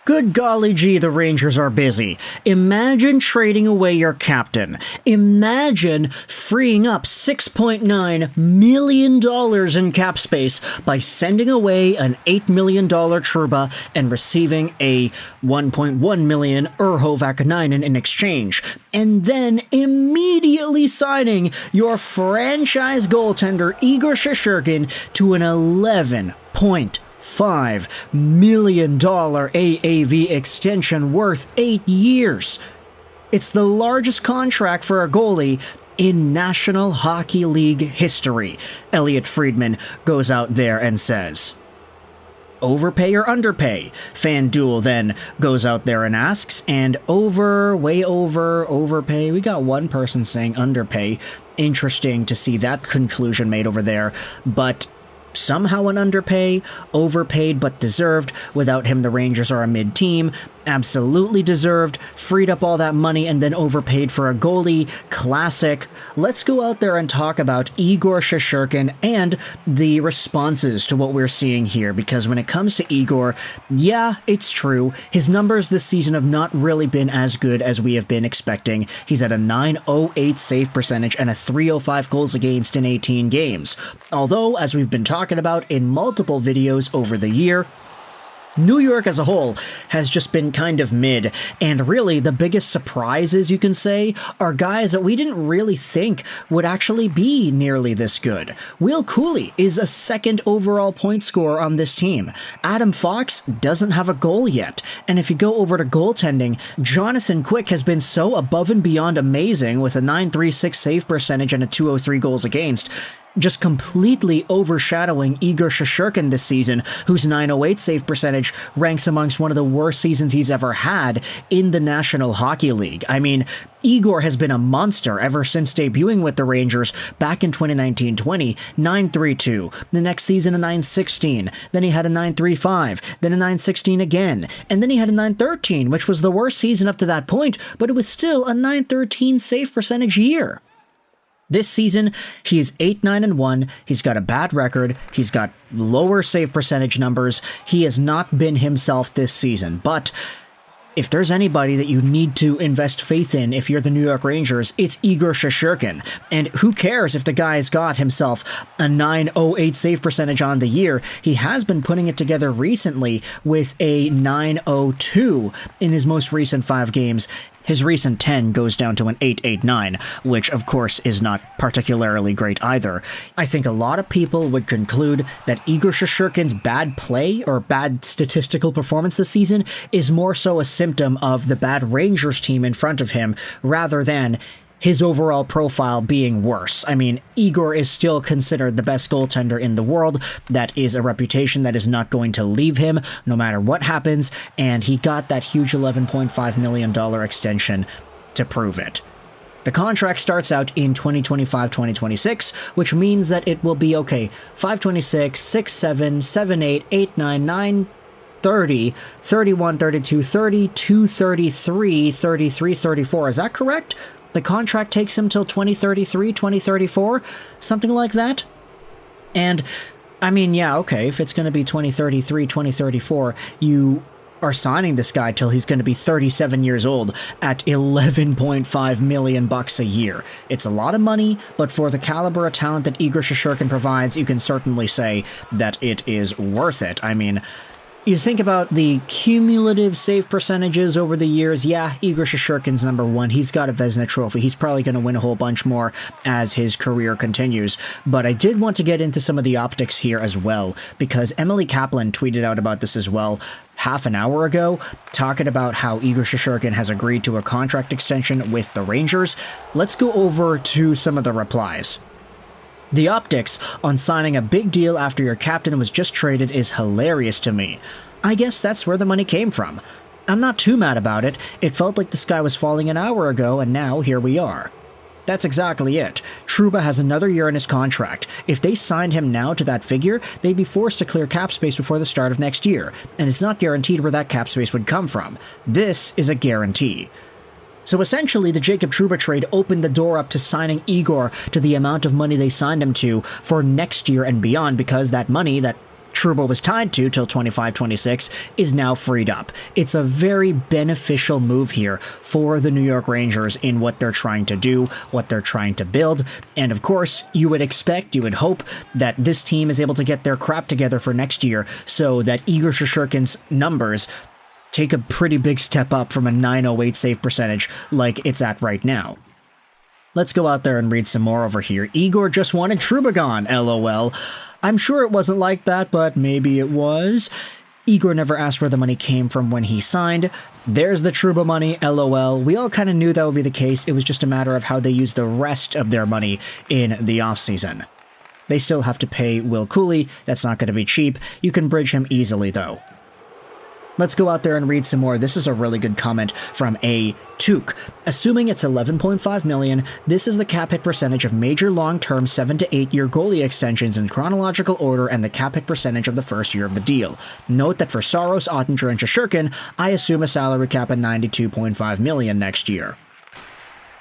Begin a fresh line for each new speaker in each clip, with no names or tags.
Good golly gee, the Rangers are busy. Imagine trading away your captain. Imagine freeing up $6.9 million in cap space by sending away an $8 million Trouba and receiving a $1.1 million Urho Vakanainen in exchange. And then immediately signing your franchise goaltender Igor Shesterkin to an $11.5 million AAV extension worth 8 years. It's the largest contract for a goalie in National Hockey League history. Elliot Friedman goes out there and says, overpay or underpay? FanDuel then goes out there and asks, and overpay. We got one person saying underpay. Interesting to see that conclusion made over there, but somehow an underpay, overpaid but deserved. Without him, the Rangers are a mid-team. Absolutely deserved, freed up all that money and then overpaid for a goalie. Classic. Let's go out there and talk about Igor Shesterkin and the responses to what we're seeing here, because when it comes to Igor, yeah, it's true. His numbers this season have not really been as good as we have been expecting. He's at a .908 save percentage and a .305 goals against in 18 games. Although, as we've been talking about in multiple videos over the year, New York as a whole has just been kind of mid, and really the biggest surprises, you can say, are guys that we didn't really think would actually be nearly this good. Will Cooley is a second overall point scorer on this team. Adam Fox doesn't have a goal yet, and if you go over to goaltending, Jonathan Quick has been so above and beyond amazing with a .936 save percentage and a .203 goals against, just completely overshadowing Igor Shesterkin this season, whose .908 save percentage ranks amongst one of the worst seasons he's ever had in the National Hockey League. I mean, Igor has been a monster ever since debuting with the Rangers back in 2019-20, .932, the next season a .916, then he had a .935, then a .916 again, and then he had a .913, which was the worst season up to that point, but it was still a .913 save percentage year. This season, he is 8-9-1, he's got a bad record, he's got lower save percentage numbers, he has not been himself this season, but if there's anybody that you need to invest faith in if you're the New York Rangers, it's Igor Shesterkin. And who cares if the guy's got himself a .908 save percentage on the year? He has been putting it together recently with a .902 in his most recent 5 games. His recent 10 goes down to an .889, which of course is not particularly great either. I think a lot of people would conclude that Igor Shesterkin's bad play or bad statistical performance this season is more so a symptom of the bad Rangers team in front of him rather than his overall profile being worse. I mean, Igor is still considered the best goaltender in the world. That is a reputation that is not going to leave him no matter what happens, and he got that huge $11.5 million extension to prove it. The contract starts out in 2025-2026, which means that it will be, 526, 67, 78, 89, 9, 30, 31, 32, 32, 33, 33, 34. Is that correct? The contract takes him till 2033, 2034, something like that. And, I mean, yeah, if it's going to be 2033, 2034, you are signing this guy till he's going to be 37 years old at $11.5 million a year. It's a lot of money, but for the caliber of talent that Igor Shesterkin provides, you can certainly say that it is worth it. I mean, you think about the cumulative save percentages over the years, yeah, Igor Shesterkin's number one. He's got a Vezina trophy. He's probably going to win a whole bunch more as his career continues. But I did want to get into some of the optics here as well, because Emily Kaplan tweeted out about this as well half an hour ago, talking about how Igor Shesterkin has agreed to a contract extension with the Rangers. Let's go over to some of the replies. The optics on signing a big deal after your captain was just traded is hilarious to me. I guess that's where the money came from. I'm not too mad about it. It felt like the sky was falling an hour ago, and now here we are. That's exactly it. Trouba has another year in his contract. If they signed him now to that figure, they'd be forced to clear cap space before the start of next year, and it's not guaranteed where that cap space would come from. This is a guarantee. So essentially, the Jacob Trouba trade opened the door up to signing Igor to the amount of money they signed him to for next year and beyond, because that money that Trouba was tied to till 25-26 is now freed up. It's a very beneficial move here for the New York Rangers in what they're trying to do, what they're trying to build, and of course, you would hope that this team is able to get their crap together for next year so that Igor Shesterkin's numbers take a pretty big step up from a .908 save percentage like it's at right now. Let's go out there and read some more over here. Igor just wanted Trouba gone, LOL. I'm sure it wasn't like that, but maybe it was. Igor never asked where the money came from when he signed. There's the Trouba money, LOL. We all kind of knew that would be the case. It was just a matter of how they used the rest of their money in the offseason. They still have to pay Will Cooley. That's not going to be cheap. You can bridge him easily, though. Let's go out there and read some more. This is a really good comment from A. Took. Assuming it's $11.5 million, this is the cap hit percentage of major long-term 7 to 8 year goalie extensions in chronological order and the cap hit percentage of the first year of the deal. Note that for Saros, Oettinger, and Shesterkin, I assume a salary cap of $92.5 million next year.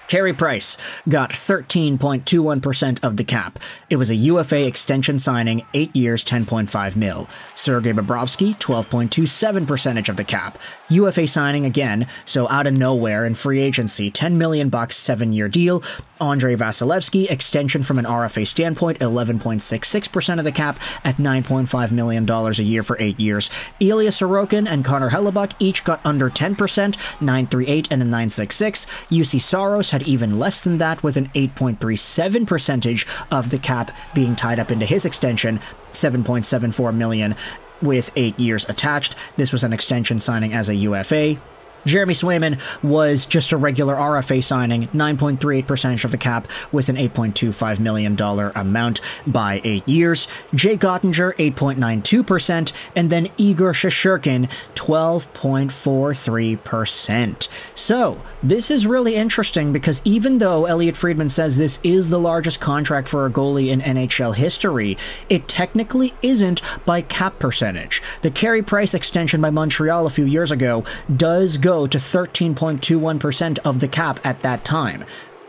Carey Price got 13.21% of the cap. It was a UFA extension signing, 8 years, $10.5 mil. Sergei Bobrovsky, 12.27% of the cap. UFA signing again, so out of nowhere in free agency, $10 million, 7-year deal. Andrei Vasilevsky, extension from an RFA standpoint, 11.66% of the cap at $9.5 million a year for 8 years. Ilya Sorokin and Connor Hellebuyck each got under 10%, 9.38 and a 9.66. UC Saros had even less than that with an 8.37% of the cap being tied up into his extension, $7.74 million with 8 years attached. This was an extension signing as a UFA. Jeremy Swayman was just a regular RFA signing, 9.38% of the cap with an $8.25 million amount by 8 years. Jake Oettinger, 8.92%, and then Igor Shesterkin, 12.43%. So, this is really interesting because even though Elliot Friedman says this is the largest contract for a goalie in NHL history, it technically isn't by cap percentage. The Carey Price extension by Montreal a few years ago does go to 13.21% of the cap at that time.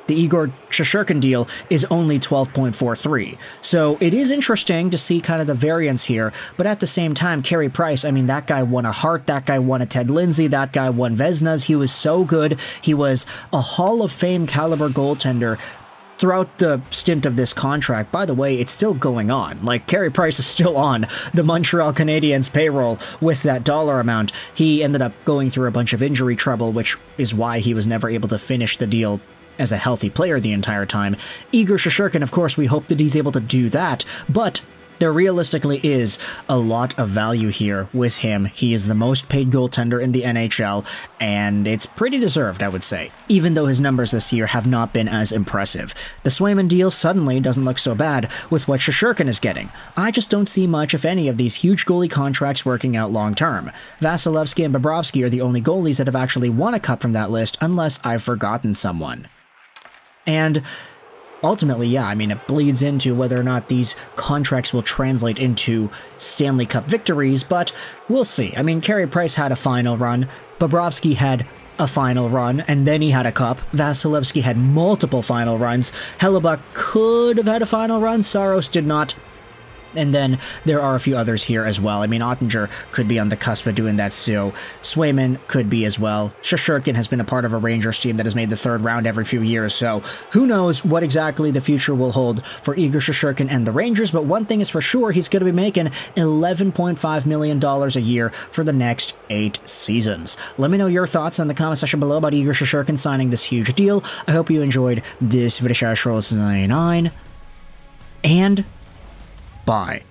The Igor Shesterkin deal is only 12.43. So it is interesting to see kind of the variance here, but at the same time, Carey Price, I mean, that guy won a Hart, that guy won a Ted Lindsay, that guy won Vezinas. He was so good. He was a Hall of Fame caliber goaltender throughout the stint of this contract. By the way, it's still going on. Like, Carey Price is still on the Montreal Canadiens payroll with that dollar amount. He ended up going through a bunch of injury trouble, which is why he was never able to finish the deal as a healthy player the entire time. Igor Shesterkin, of course, we hope that he's able to do that, but there realistically is a lot of value here with him. He is the most paid goaltender in the NHL, and it's pretty deserved, I would say, even though his numbers this year have not been as impressive. The Swayman deal suddenly doesn't look so bad with what Shesterkin is getting. I just don't see much, if any, of these huge goalie contracts working out long-term. Vasilevsky and Bobrovsky are the only goalies that have actually won a cup from that list, unless I've forgotten someone. And ultimately, yeah, I mean, it bleeds into whether or not these contracts will translate into Stanley Cup victories, but we'll see. I mean, Carey Price had a final run, Bobrovsky had a final run, and then he had a cup. Vasilevsky had multiple final runs. Hellebuyck could have had a final run, Saros did not. And then there are a few others here as well. I mean, Oettinger could be on the cusp of doing that, so Swayman could be as well. Shesterkin has been a part of a Rangers team that has made the third round every few years, so who knows what exactly the future will hold for Igor Shesterkin and the Rangers, but one thing is for sure, he's going to be making $11.5 million a year for the next 8 seasons. Let me know your thoughts in the comment section below about Igor Shesterkin signing this huge deal. I hope you enjoyed this video. And bye.